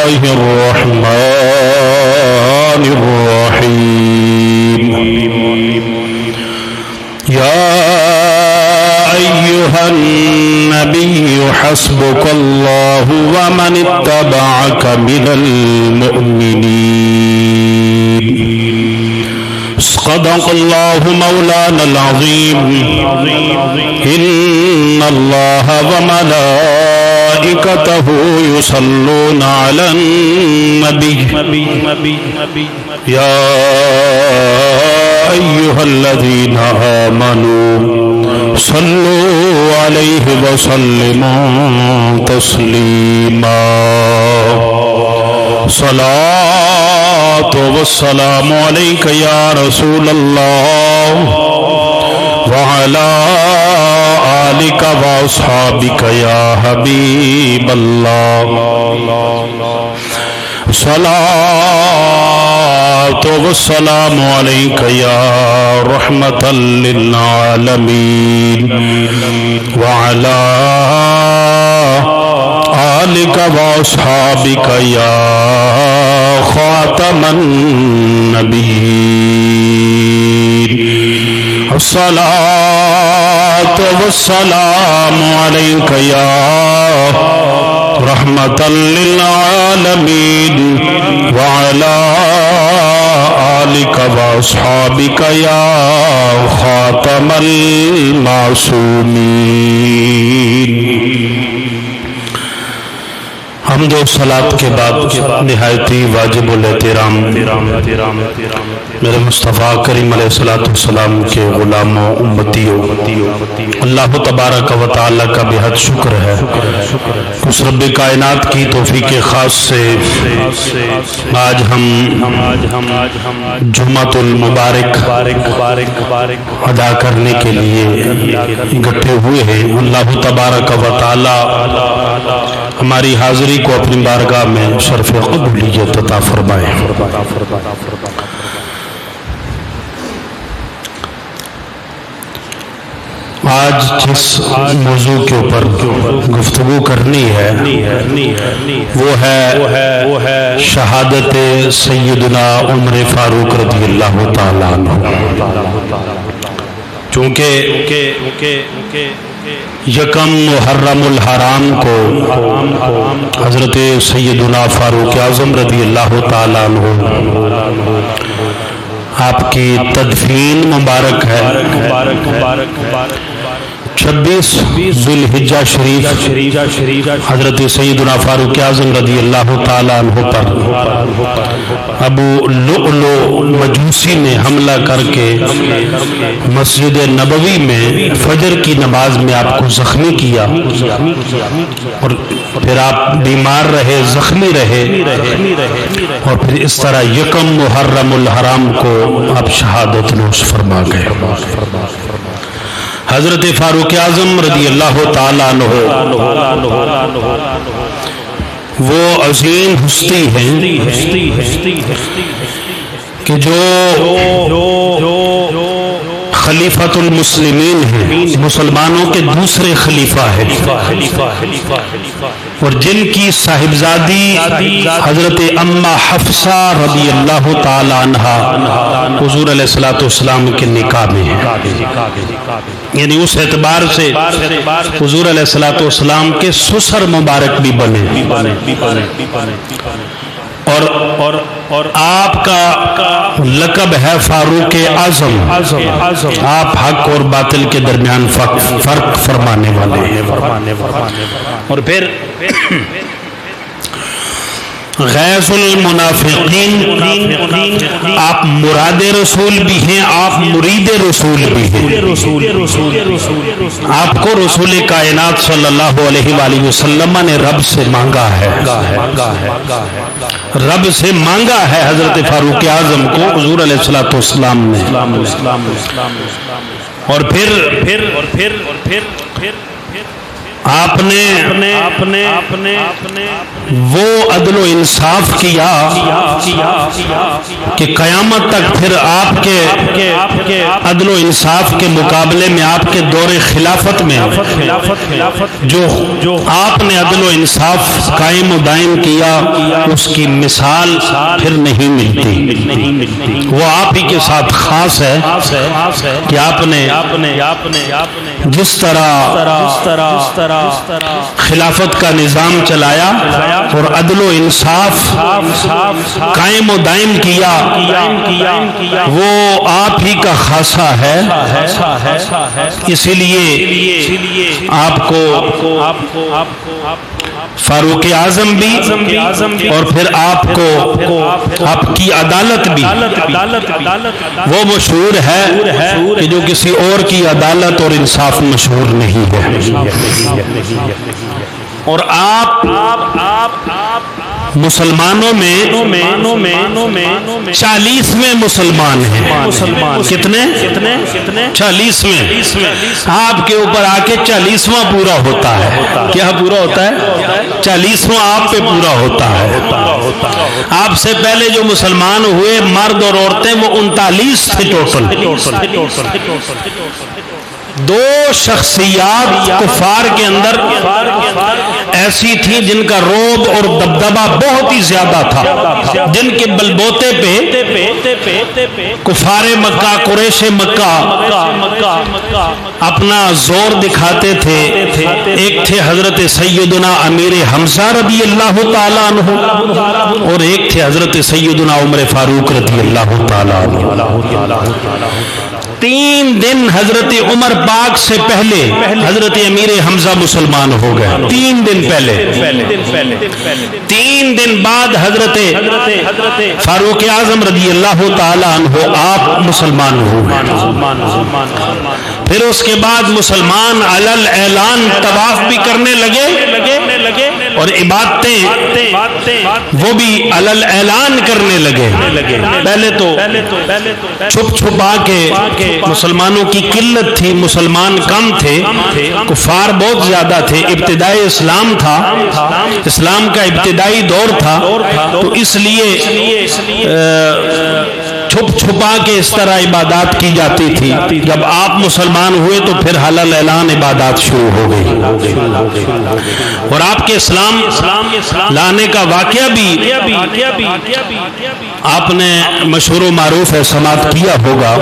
الله الرحمن الرحيم يا أيها النبي حسبك الله ومن اتبعك من المؤمنين صدق الله مولانا العظيم إن الله وملائكته يصلون على النبي يا أيها الذين آمنوا صلوا عليه وسلموا تسليما صلاة والسلام عليك يا رسول الله وعلى آلك وأصحابك يا حبيب الله صلاة والسلام عليك يا رحمة للعالمين وعلى آلك وأصحابك يا خاتم النبيين الصلاة والسلام عليك يا رحمة للعالمين وعلى آلك وأصحابك يا خاتم المعصومين. حمد و صلاۃ کے بعد نہایتی واجب الاحترام میرے مصطفیٰ کریم علیہ السلام کے غلاموں امتیوں اللہ تبارک و تعالی کا بے حد شکر ہے اس رب کائنات کی توفیق خاص سے آج ہم جمعۃ المبارک ادا کرنے کے لیے اکٹھے ہوئے ہیں. اللہ تبارک و تعالی ہماری حاضری کو اپنی بارگاہ میں شرف قبولیت عطا فرمائے. آج جس موضوع کے اوپر گفتگو کرنی ہے وہ ہے شہادت سیدنا عمر فاروق رضی اللہ تعالیٰ عنہ. چونکہ یکم محرم الحرام کو حضرت سیدنا فاروق اعظم رضی اللہ تعالیٰ عنہ آپ کی تدفین مبارک ہے. 26 ذی الحجہ شریف حضرت سیدنا فاروق اعظم رضی اللہ تعالیٰ عنہ پر ابو لؤلؤ مجوسی نے حملہ کر کے مسجد نبوی میں فجر کی نماز میں آپ کو زخمی کیا اور پھر آپ بیمار رہے, زخمی رہے اور پھر اس طرح یکم محرم الحرام کو آپ شہادت نوش فرما گئے. حضرت فاروق اعظم رضی اللہ تعالیٰ عنہ وہ عظیم ہستی ہیں کہ جو خلیفۃ المسلمین ہیں, مسلمانوں کے دوسرے خلیفہ ہیں اور جن کی صاحبزادی حضرت اما حفصہ رضی اللہ تعالی عنہا حضور علیہ السلام کے نکاح میں ہے. یعنی اس اعتبار سے حضور علیہ السلام کے سسر مبارک بھی بنے اور آپ کا لقب ہے فاروق اعظم. آپ حق اور باطل کے درمیان فرق فرمانے والے ہیں. اور پھر غیث المنافقین, آپ مراد رسول بھی ہیں, آپ مرید رسول بھی ہیں. آپ کو رسول کائنات صلی اللہ علیہ وآلہ وسلم نے رب سے مانگا ہے, رب سے مانگا ہے حضرت فاروق اعظم کو حضور علیہ السلام نے. اور پھر آپ نے وہ عدل و انصاف کیا کہ قیامت تک پھر آپ کے عدل و انصاف کے مقابلے میں آپ کے دور خلافت میں جو آپ نے عدل و انصاف قائم و دائم کیا اس کی مثال پھر نہیں ملتی. وہ آپ ہی کے ساتھ خاص ہے کہ آپ نے جس طرح خلافت کا نظام چلایا اور عدل و انصاف قائم و دائم کیا وہ آپ ہی کا خاصہ ہے. اسی لیے آپ کو فاروق اعظم بھی اور پھر آپ کو آپ کی عدالت بھی وہ مشہور ہے کہ جو کسی اور کی عدالت اور انصاف مشہور نہیں ہے. اور آپ مسلمانوں میں 40ویں مسلمان ہیں. کتنے 40ویں. آپ کے اوپر آ کے 40واں پورا ہوتا ہے. کیا پورا ہوتا ہے؟ 40واں آپ پہ پورا ہوتا ہے. آپ سے پہلے جو مسلمان ہوئے مرد اور عورتیں وہ 39 تھے ٹوٹل. دو شخصیات کفار کے اندر ایسی تھی جن کا رعب اور دبدبہ بہت ہی زیادہ تھا, جن کے بلبوتے پہ کفار مکہ قریش مکہ اپنا زور دکھاتے تھے. ایک تھے حضرت سیدنا امیر حمزہ رضی اللہ تعالیٰ عنہ اور ایک تھے حضرت سیدنا عمر فاروق رضی اللہ تعالیٰ عنہ. 3 دن حضرت عمر پاک سے پہلے حضرت امیر حمزہ مسلمان ہو گئے. 3 دن پہلے. 3 دن بعد حضرت فاروق اعظم رضی اللہ تعالیٰ عنہ آپ مسلمان ہوئے. پھر اس کے بعد مسلمان علل اعلان طواف بھی کرنے لگے اور عبادتیں وہ بھی علل اعلان کرنے لگے. پہلے تو چھپ چھپا کے مسلمانوں کی قلت تھی, مسلمان کم تھے, کفار بہت زیادہ تھے. ابتدائی اسلام تھا, اسلام کا ابتدائی دور تھا, تو اس لیے چھپ چھپا کے اس طرح عبادات کی جاتی تھی. جب آپ مسلمان ہوئے تو پھر حلال اعلان عبادات شروع ہو گئی. اور آپ کے اسلام لانے کا واقعہ بھی آپ نے مشہور و معروف ہے, سماعت کیا ہوگا.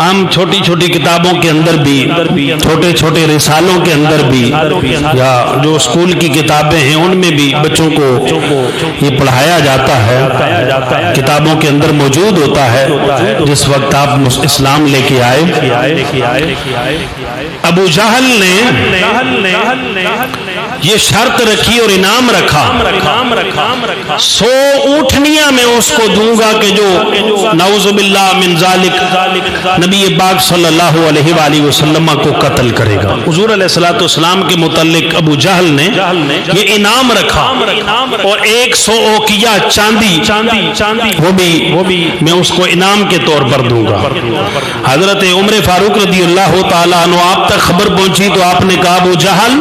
عام چھوٹی چھوٹی کتابوں کے اندر بھی, چھوٹے چھوٹے رسالوں کے اندر بھی, یا جو اسکول کی کتابیں ہیں ان میں بھی بچوں کو یہ پڑھایا جاتا ہے, کتابوں کے اندر موجود ہوتا ہے. جس وقت آپ اسلام لے کے آئے, ابو جہل نے یہ شرط رکھی اور انعام رکھا 100 اونٹنیاں میں اس کو دوں گا کہ جو نعوذ باللہ من ذالک نبی پاک صلی اللہ علیہ وآلہ وسلم کو قتل کرے گا. حضور علیہ الصلوۃ والسلام کے متعلق ابو جہل نے یہ انعام رکھا اور 100 اوقیہ چاندی وہ بھی میں اس کو انعام کے طور پر دوں گا. حضرت عمر فاروق رضی اللہ تعالیٰ عنہ آپ تک خبر پہنچی تو آپ نے کہا ابو جہل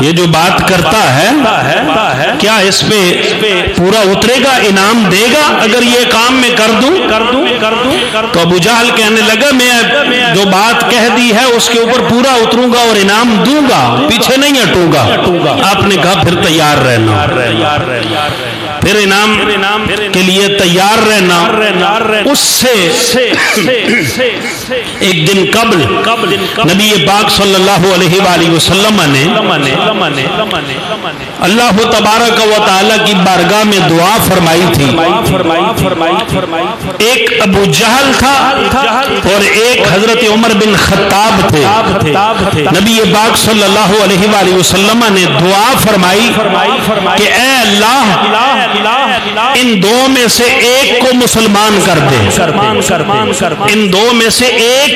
یہ جو بات کرتا ہے کیا اس پہ پورا اترے گا, انعام دے گا اگر یہ کام میں کر دوں؟ تو ابو جہل کہنے لگا میں جو بات کہہ دی ہے اس کے اوپر پورا اتروں گا اور انعام دوں گا, پیچھے نہیں ہٹوں گا. آپ نے کہا پھر تیار رہنا, پھر انعام کے لیے تیار رہنا. اس سے ایک دن قبل نبی پاک صلی اللہ علیہ وآلہ وسلم نے اللہ تبارک و تعالی کی بارگاہ میں دعا فرمائی تھی. ایک ابو جہل تھا اور ایک حضرت عمر بن خطاب تھے. نبی پاک صلی اللہ علیہ وآلہ وسلم نے دعا فرمائی کہ اے اللہ ان دو میں سے ایک کو مسلمان کر دے, ان دو میں سے ایک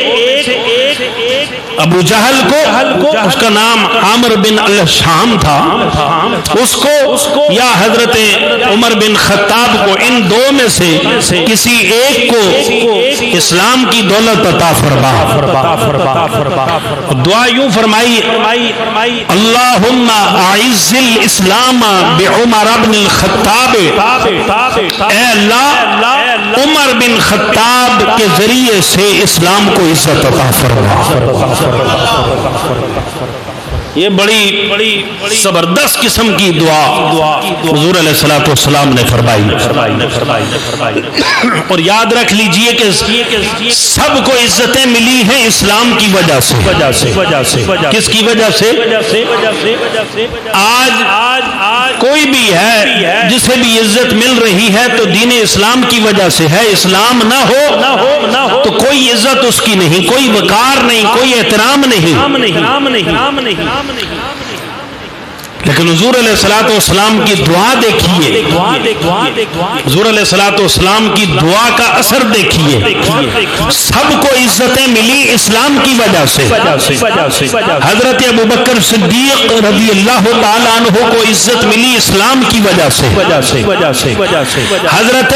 ابو جہل کو اس کا نام عامر بن الشام تھا، اس کو یا حضرت عمر بن خطاب کو، ان دو میں سے کسی ایک کو اسلام کی دولت عطا فرما۔ دعا یوں فرمائی، اللہم اعز الاسلام بعمر بن الخطاب، اے اللہ عمر بن خطاب کے ذریعے سے اسلام کو عزت عطا فرما۔ یہ بڑی زبردست قسم کی دعا حضور علیہ الصلوۃ والسلام نے فرمائی۔ اور یاد رکھ لیجئے کہ سب کو عزتیں ملی ہیں اسلام کی وجہ سے۔ کس کی وجہ سے؟ آج کوئی بھی ہے جسے بھی عزت مل رہی ہے تو دین اسلام کی وجہ سے ہے۔ اسلام نہ ہو تو کوئی عزت اس کی نہیں، کوئی وقار نہیں، کوئی احترام نہیں۔ لیکن حضور علیہ الصلوۃ والسلام کی دعا دیکھیے، حضور علیہ الصلوۃ والسلام کی دعا کا اثر دیکھیے۔ سب کو عزتیں ملی اسلام کی وجہ سے۔ حضرت ابوبکر صدیق رضی اللہ تعالیٰ عنہ کو عزت ملی اسلام کی وجہ سے۔ حضرت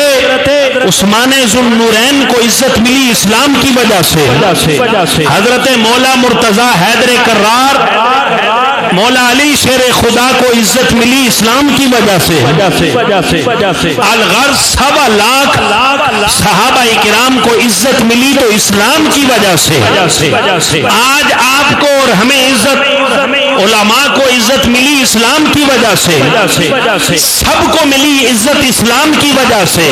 عثمان ذو النورین کو عزت ملی اسلام کی وجہ سے۔ حضرت مولا مرتضی حیدر کرار، مولا علی شیر خدا کو عزت ملی اسلام کی وجہ سے۔ الغرض 1.25 لاکھ صحابہ کرام کو عزت ملی تو اسلام کی وجہ سے۔ آج آپ کو اور ہمیں عزت، علماء کو عزت ملی اسلام کی وجہ سے۔ سب کو ملی عزت اسلام کی وجہ سے۔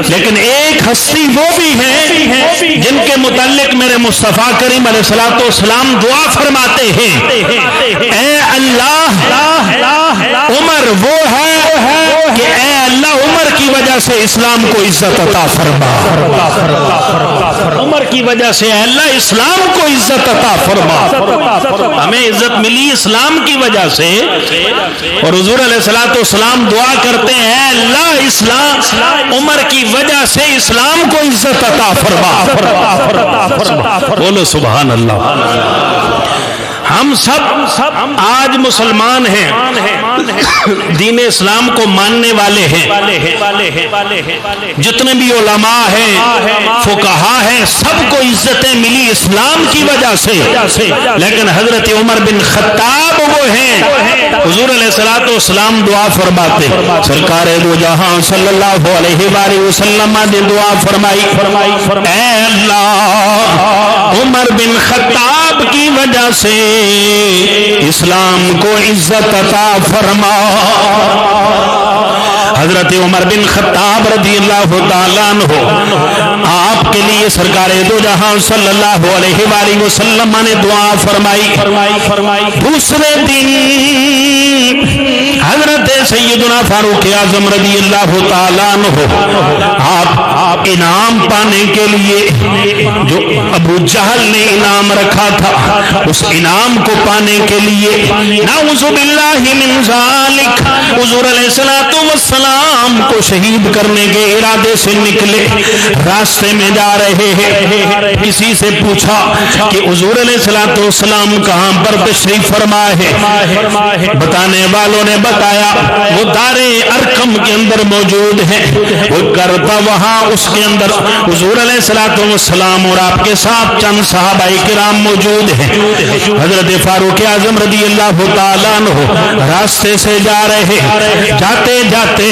لیکن ایک ہستی وہ بھی ہیں جن کے متعلق میرے مصطفیٰ کریم علیہ الصلوۃ والسلام دعا فرماتے ہیں، اے اللہ عمر وہ ہے کہ اے اللہ عمر کی وجہ سے اسلام کو عزت عطا فرما۔ عمر کی وجہ سے اے اللہ اسلام کو عزت عطا فرما۔ ہمیں عزت ملی اسلام کی وجہ سے، اور حضور علیہ الصلوۃ والسلام دعا کرتے ہیں اے اللہ اسلام عمر کی وجہ سے اسلام کو عزت عطا فرما۔ بولو سبحان اللہ۔ ہم سب آج مسلمان ہیں، دین اسلام کو ماننے والے ہیں، جتنے بھی علماء ہیں، فقہاء ہیں، سب کو عزتیں ملی اسلام کی وجہ سے۔ لیکن حضرت عمر بن خطاب وہ ہیں، حضور علیہ الصلوۃ والسلام دعا فرماتے، سرکار دو جہاں صلی اللہ علیہ وآلہ وسلم نے دعا فرمائی، اے اللہ عمر بن خطاب کی وجہ سے اسلام کو عزت عطا فرما۔ حضرت عمر بن خطاب رضی اللہ تعالیٰ عنہ آپ کے لیے سرکار دو جہاں صلی اللہ علیہ وآلہ وسلم نے دعا فرمائی۔ دوسرے دن حضرت سیدنا فاروق اعظم رضی اللہ تعالیٰ عنہ آپ انعام پانے کے لیے جو ابو جہل نے انعام رکھا تھا، اس انعام کو پانے کے لیے نعوذ باللہ من ذالک حضور علیہ الصلوۃ والسلام کو شہید کرنے کے ارادے سے نکلے، راستے میں جا رہے ہیں، کسی سے پوچھا کہ حضور علیہ الصلوۃ والسلام کہاں پر تشریف فرما ہے؟ بتانے والوں نے بتایا وہ دار ارقم کے اندر موجود ہے، وہ گھر تھا وہاں، اس کے اندر حضور علیہ الصلوۃ والسلام اور آپ کے ساتھ چند صحابہ کرام موجود ہیں۔ حضرت فاروق اعظم رضی اللہ تعالیٰ عنہ راستے سے جا رہے، جاتے جاتے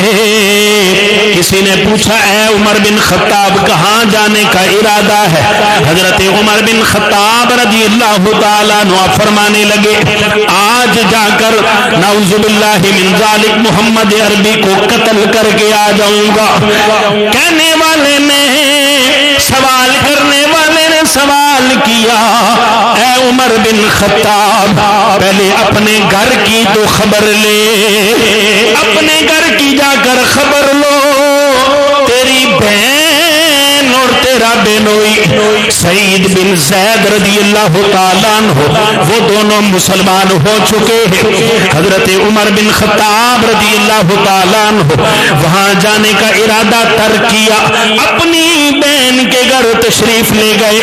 کسی نے پوچھا اے عمر بن خطاب کہاں جانے کا ارادہ ہے؟ حضرت عمر بن خطاب رضی اللہ تعالیٰ عنہ فرمانے لگے آج جا کر نعوذ باللہ من ذالک محمد عربی کو قتل کر کے آ جاؤں گا۔ کہنے والے نے سوال کرنے والے نے سوال کیا اے عمر بن خطاب پہلے اپنے گھر کی تو خبر لے، اپنے گھر کی جا کر خبر لو، تیری بہن اور تیرا بینوئی سعید بن زید رضی اللہ تعالیٰ عنہ وہ دونوں مسلمان ہو چکے ہیں۔ حضرت عمر بن خطاب رضی اللہ تعالیٰ عنہ وہاں جانے کا ارادہ ترک کیا، اپنی بہن کے گھر تشریف لے گئے۔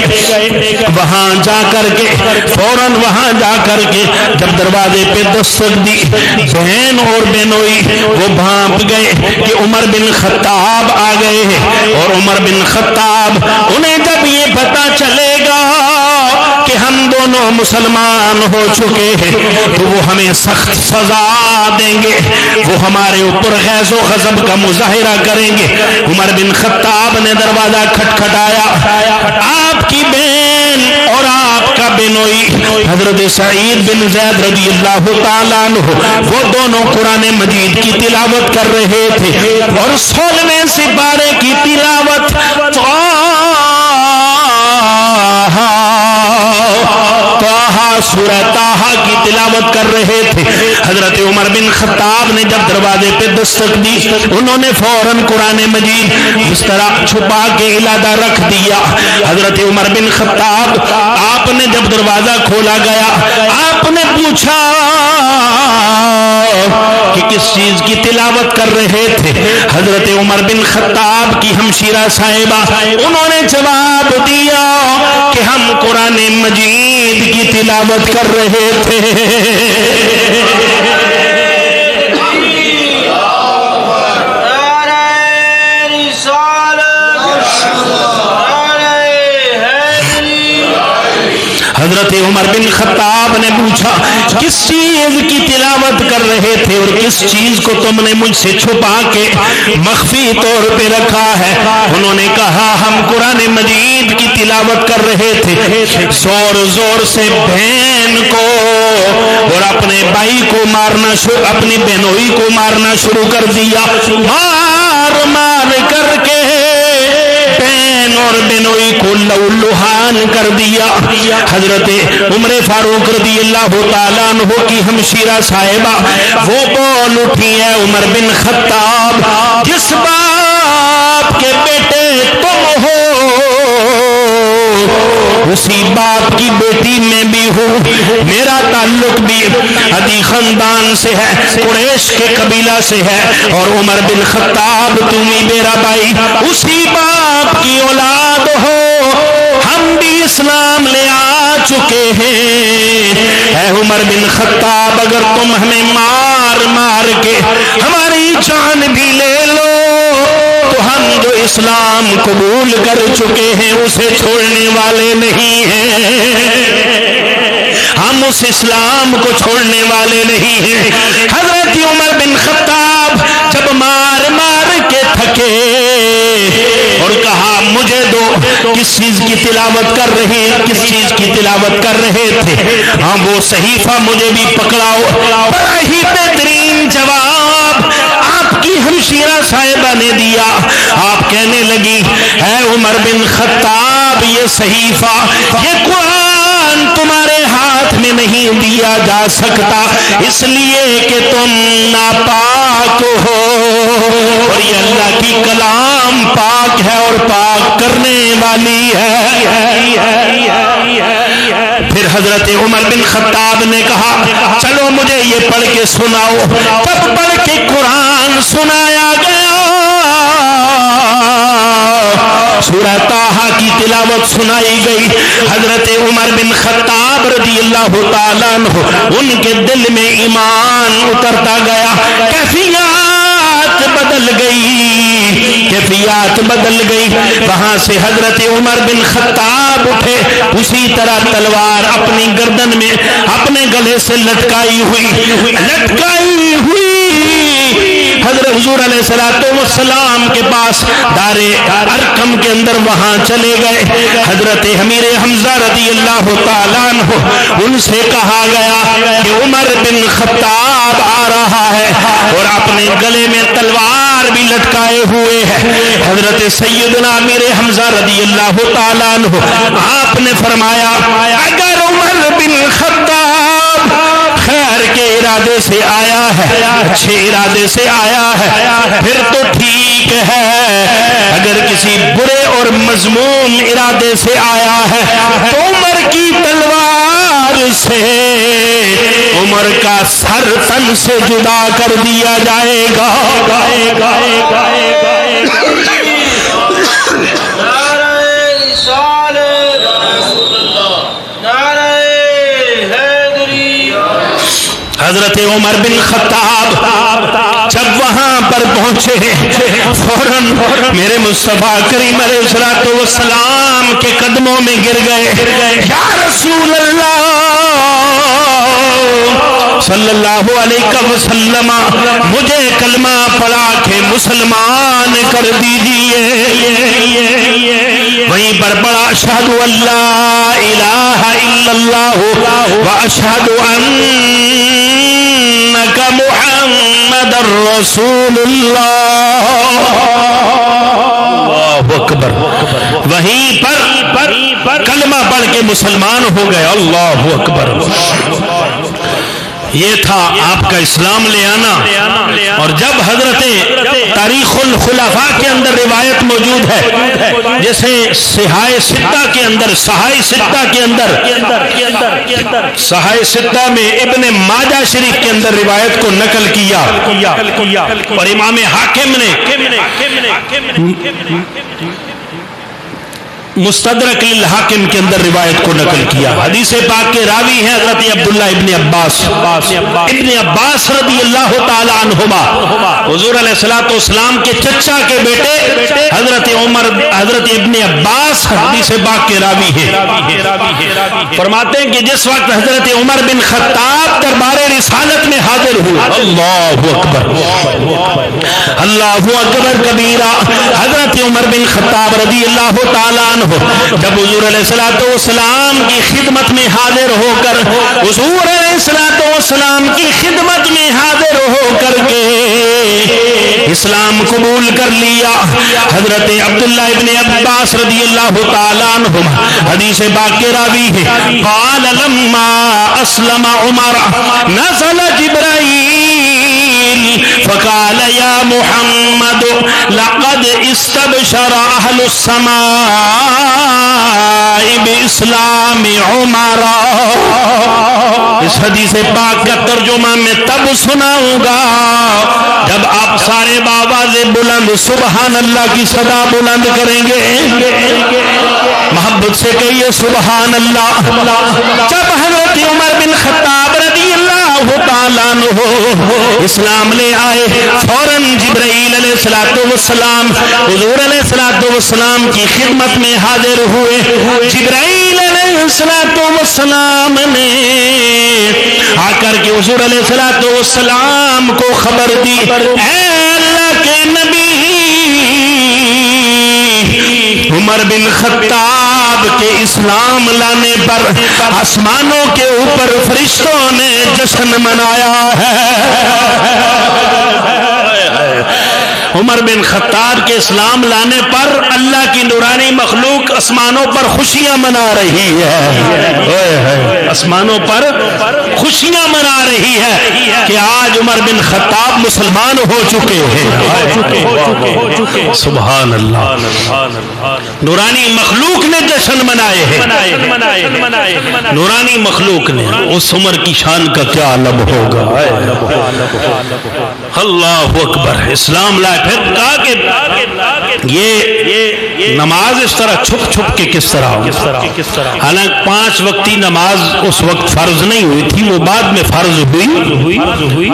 وہاں جا کر کے فوراً وہاں جا کر کے جب دروازے پہ دستک دی، بہن اور بہنوئی وہ بھانپ گئے کہ عمر بن خطاب آ گئے ہیں۔ اور عمر بن خطاب انہیں جب یہ پتہ چلے گا کہ ہم دونوں مسلمان ہو چکے ہیں تو وہ ہمیں سخت سزا دیں گے، وہ ہمارے اوپر غیظ و غضب کا مظاہرہ کریں گے۔ عمر بن خطاب نے دروازہ کھٹکھٹایا، آپ کی بہن اور آپ کا بنوئی حضرت سعید بن زید رضی اللہ تعالیٰ عنہ وہ دونوں قرآن مجید کی تلاوت کر رہے تھے اور 16ویں سپارے کی تلاوت سورہ طٰہٰ کی تلاوت کر رہے تھے۔ حضرت عمر بن خطاب نے جب دروازے پہ دستک دی، انہوں نے فوراً قرآن مجید اس طرح چھپا کے علادہ رکھ دیا۔ حضرت عمر بن خطاب آپ نے جب دروازہ کھولا گیا، آپ نے پوچھا کہ کس چیز کی تلاوت کر رہے تھے۔ حضرت عمر بن خطاب کی ہمشیرہ صاحبہ انہوں نے جواب دیا کہ ہم قرآن مجید کی تلاوت کر رہے تھے۔ حضرت عمر بن خطاب نے پوچھا کس چیز کی تلاوت کر رہے تھے اور کس چیز کو تم نے مجھ سے چھپا کے مخفی طور پہ رکھا ہے؟ انہوں نے کہا ہم قرآن مجید کی تلاوت کر رہے تھے، زور زور سے بہن کو اور اپنے بھائی کو مارنا شروع، اپنی بہنوئی کو مارنا شروع کر دیا، مار مار کر کے اور بنوئی کو لہو کر دیا۔ حضرت عمر فاروق رضی اللہ تعالیٰ عنہ کی ہمشیرہ صاحبہ وہ بول اٹھی ہے، عمر بن خطاب جس باپ کے بیٹے تم ہو اسی باپ کی بیٹی میں بھی ہوں، میرا تعلق بھی عدی خاندان سے ہے، قریش کے قبیلہ سے ہے، اور عمر بن خطاب تم ہی میرا بھائی اسی باپ کی اولاد ہو، ہم بھی اسلام لے آ چکے ہیں۔ اے عمر بن خطاب اگر تم ہمیں مار مار کے ہماری جان بھی لے لو تو ہم جو اسلام قبول کر چکے ہیں اسے چھوڑنے والے نہیں ہیں، ہم اس اسلام کو چھوڑنے والے نہیں ہیں۔ حضرت عمر بن خطاب جب مار مار کے تھکے اور کہا مجھے دو، کس چیز کی تلاوت کر رہے، کس چیز کی تلاوت کر رہے تھے؟ ہاں وہ صحیفہ مجھے بھی پکڑاؤ۔ بڑا ہی بہترین جواب آپ کی ہمشیرہ صاحبہ نے دیا۔ آپ کہنے لگی اے عمر بن خطاب یہ صحیفہ، یہ قرآن تمہارے ہاتھ میں نہیں دیا جا سکتا اس لیے کہ تم ناپاک ہو، اور یہ اللہ کی کلام پاک ہے اور پاک کرنے والی ہے۔ پھر حضرت عمر بن خطاب نے کہا چلو مجھے یہ پڑھ کے سناؤ۔ جب پڑھ کے قرآن سنایا گیا، سورہ طٰہٰ کی تلاوت سنائی گئی، حضرت عمر بن خطاب رضی اللہ تعالیٰ عنہ ان کے دل میں ایمان اترتا گیا، کیفیات بدل گئی، کیفیات بدل گئی۔ وہاں سے حضرت عمر بن خطاب اٹھے، اسی طرح تلوار اپنی گردن میں اپنے گلے سے لٹکائی ہوئی حضرت حضور علیہ السلام کے پاس دار ارقم کے اندر وہاں چلے گئے۔ حضرت امیر حمزہ رضی اللہ تعالیٰ عنہ ان سے کہا گیا کہ عمر بن خطاب آ رہا ہے اور اپنے گلے میں تلوار بھی لٹکائے ہوئے ہے۔ حضرت سیدنا امیر حمزہ رضی اللہ تعالیٰ عنہ آپ نے فرمایا اگر عمر بن خطاب خیر کے ارادے سے آیا ہے، اچھے ارادے سے آیا ہے، پھر تو ٹھیک ہے۔ اگر کسی برے اور مذموم ارادے سے آیا ہے تو عمر کی تلوار سے عمر کا سر تن سے جدا کر دیا جائے گا۔ حضرت عمر بن خطاب جب وہاں پر پہنچے فوراً میرے مصطفیٰ کریم علیہ السلام کے قدموں میں گر گئے۔ یا رسول اللہ صلی اللہ علیہ وسلم، مجھے کلمہ پڑھا کے مسلمان کر دیجئے۔ وہیں پر پڑھا اشہد ان لا الہ الا اللہ واشہد انک محمد رسول اللہ۔ اللہ اکبر۔ وہیں پر کلمہ پڑھ کے مسلمان ہو گئے۔ اللہ اکبر۔ یہ تھا آپ کا اسلام لے آنا۔ اور جب حضرت تاریخ الخلفاء کے اندر روایت موجود ہے، جیسے صحائے ستہ کے اندر صحائے ستہ میں ابن ماجہ شریف کے اندر روایت کو نقل کیا اور امام حاکم نے مستدرک للحاکم کے اندر روایت کو نقل کیا۔ حدیث پاک کے راوی ہیں حضرت عبداللہ ابن عباس رضی اللہ تعالی عنہما، حضور علیہ السلام کے چچا کے بیٹے حضرت ابن عباس حدیث پاک کے راوی ہیں۔ فرماتے ہیں کہ جس وقت حضرت عمر بن خطاب دربار رسالت میں حاضر ہوئے، اللہ اکبر اللہ اکبر کبیرہ، حضرت عمر بن خطاب رضی اللہ تعالی عنہ جب حضور علیہ السلام کی خدمت میں حاضر ہو کر کے اسلام قبول کر لیا، حضرت عبداللہ ابن عباس رضی اللہ تعالیٰ عنہ حدیث پاک کے راوی ہے، قال لما اسلم عمر نزل جبرائیل فقال یا محمد لقد استبشر اہل السماء باسلام عمر۔ اس حدیث پاک کا ترجمہ میں تب سناؤں گا جب آپ سارے بآواز بلند سبحان اللہ کی صدا بلند کریں گے، محبت سے کہیے سبحان اللہ۔ جب حضرت عمر بن خطاب رضی اللہ تعالیٰ عنہ اسلام لے آئے، فوراً جبرائیل علیہ السلام حضور علیہ السلام کی خدمت میں حاضر ہوئے۔ جبرائیل علیہ السلام نے آ کر کے حضور علیہ السلام کو خبر دی، اے اللہ کے نبی، عمر بن خطاب کے اسلام لانے پر آسمانوں کے اوپر فرشتوں نے جشن منایا ہے۔ عمر بن خطاب کے اسلام لانے پر اللہ کی نورانی مخلوق آسمانوں پر خوشیاں منا رہی ہے، آسمانوں پر خوشیاں منا رہی ہے کہ آج عمر بن خطاب مسلمان ہو چکے ہیں۔ سبحان اللہ، نورانی مخلوق نے جشن منائے ہیں، نورانی مخلوق نے۔ اس عمر کی شان کا کیا علم ہوگا۔ اللہ اکبر۔ اسلام لائے، پھر کہا کہ یہ نماز اس طرح چھپ چھپ کے کس طرح ہو، حالانکہ 5 وقتی نماز اس وقت فرض نہیں ہوئی تھی، وہ بعد میں فرض ہوئی۔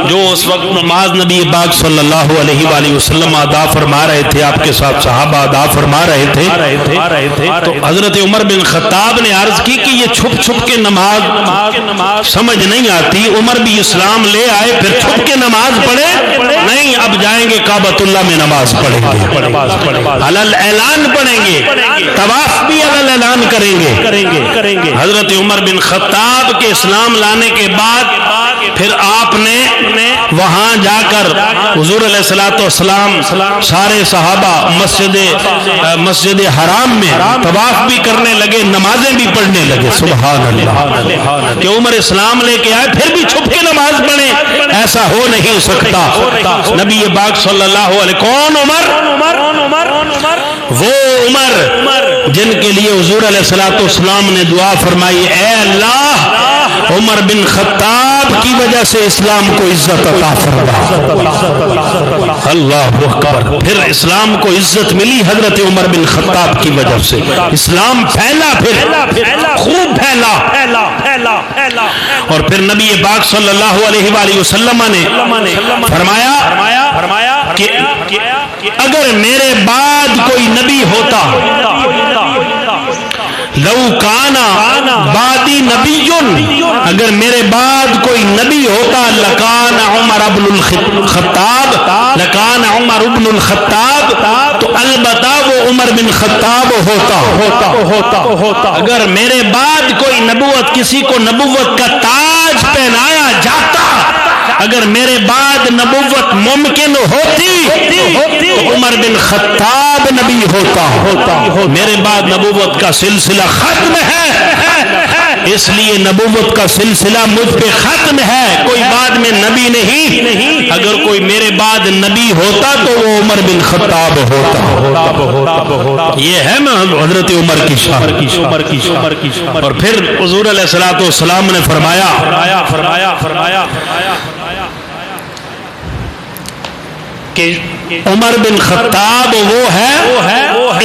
جو اس وقت نماز نبی پاک صلی اللہ علیہ وآلہ وسلم ادا فرما رہے تھے، آپ کے ساتھ صحابہ ادا فرما رہے تھے، تو حضرت عمر بن خطاب نے عرض کی کہ یہ چھپ چھپ کے نماز سمجھ نہیں آتی، عمر بھی اسلام لے آئے پھر چھپ کے نماز پڑھے نہیں، اب جائیں گے کعبۃ اللہ میں نماز پڑھیں گے، علل اعلان پڑھیں گے، طواف بھی علل اعلان کریں گے۔ حضرت عمر بن خطاب کے اسلام لانے کے بعد پھر آپ نے وہاں جا کر حضور علیہ الصلوۃ والسلام سارے صحابہ مسجد حرام میں طواف بھی کرنے لگے، نمازیں بھی پڑھنے لگے. سبحان اللہ. کہ عمر اسلام لے کے آئے پھر بھی چھپ کے نماز پڑھے، ایسا ہو نہیں سکتا. نبی پاک صلی اللہ علیہ، کون عمر؟ وہ عمر جن کے لیے حضور علیہ الصلوۃ والسلام نے دعا فرمائی، اے اللہ عمر بن خطاب کی وجہ سے اسلام کو عزت عطا فرما. اللہ اکبر. پھر اسلام کو عزت ملی حضرت عمر بن خطاب کی وجہ سے. اسلام پھیلا، پھر خوب پھیلا. اور پھر نبی پاک صلی اللہ علیہ وآلہ وسلم نے فرمایا کہ اگر میرے بعد کوئی نبی ہوتا، لو کانا بعدی نبی، اگر میرے بعد کوئی نبی ہوتا، لکان عمر ابن الخطاب، تو البتہ وہ عمر بن خطاب ہوتا. اگر میرے بعد کوئی نبوت، کسی کو نبوت کا تاج پہنایا جاتا، اگر میرے بعد نبوت ممکن ہوتی تو عمر بن خطاب نبی ہوتا. میرے بعد نبوت کا سلسلہ ختم ہے، اس لیے نبوت کا سلسلہ مجھ پہ ختم ہے، کوئی بعد میں نبی نہیں. اگر کوئی میرے بعد نبی ہوتا تو وہ عمر بن خطاب ہوتا. یہ ہے حضرت عمر کی شان. اور پھر حضور علیہ الصلوۃ والسلام نے فرمایا کہ عمر بن خطاب وہ ہے،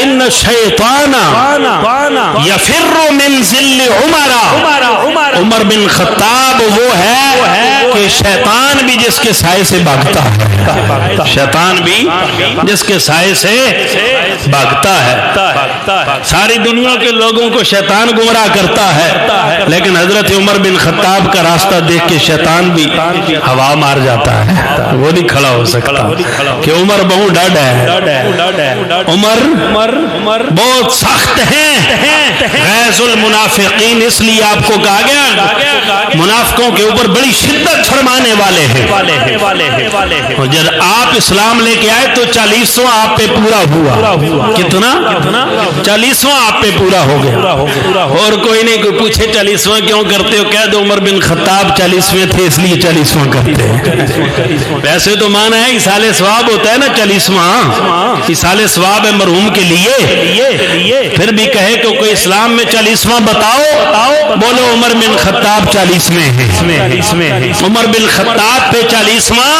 ان الشیطان یفر من ذل عمر. عمر بن خطاب وہ ہے کہ شیطان بھی جس کے سائے سے بھاگتا ہے، شیطان بھی جس کے سائے سے بھاگتا ہے. ساری دنیا کے لوگوں کو شیطان گمراہ کرتا ہے، لیکن حضرت عمر بن خطاب کا راستہ دیکھ کے شیطان بھی ہوا مار جاتا ہے، وہ نہیں کھڑا ہو سکتا. کہ عمر بہت ڈاڈا ہے، عمر بہت سخت ہیں. غیظ المنافقین، اس لیے آپ کو کہا گیا منافقوں کے اوپر بڑی شدت فرمانے والے ہیں. اور جب آپ اسلام لے کے آئے تو 40واں آپ پہ پورا ہوا. کتنا؟ 40واں آپ پہ پورا ہو گیا. اور کوئی نہیں، کوئی پوچھے 40واں کیوں کرتے ہو، کہہ دو عمر بن خطاب 40ویں تھے اس لیے 40واں کرتے ہیں. ویسے تو مانا ہے ایصال ثواب ہوتا ہے نا 40واں، ایصال ثواب ہے مرحوم کے لیے. پھر بھی کہے کہ کوئی اسلام میں 40واں بتاؤ، بولو عمر بن خطاب 40ویں ہیں. عمر بن خطاب پہ 40واں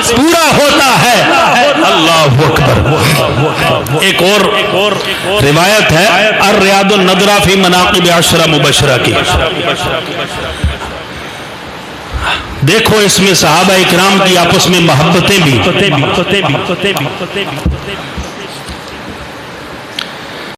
پورا ہوتا ہے. اللہ اکبر. ایک اور روایت ہے الریاض النضرہ فی مناقب 10 مبشرہ کی. دیکھو اس میں صحابہ اکرام کی آپس میں محبتیں بھی.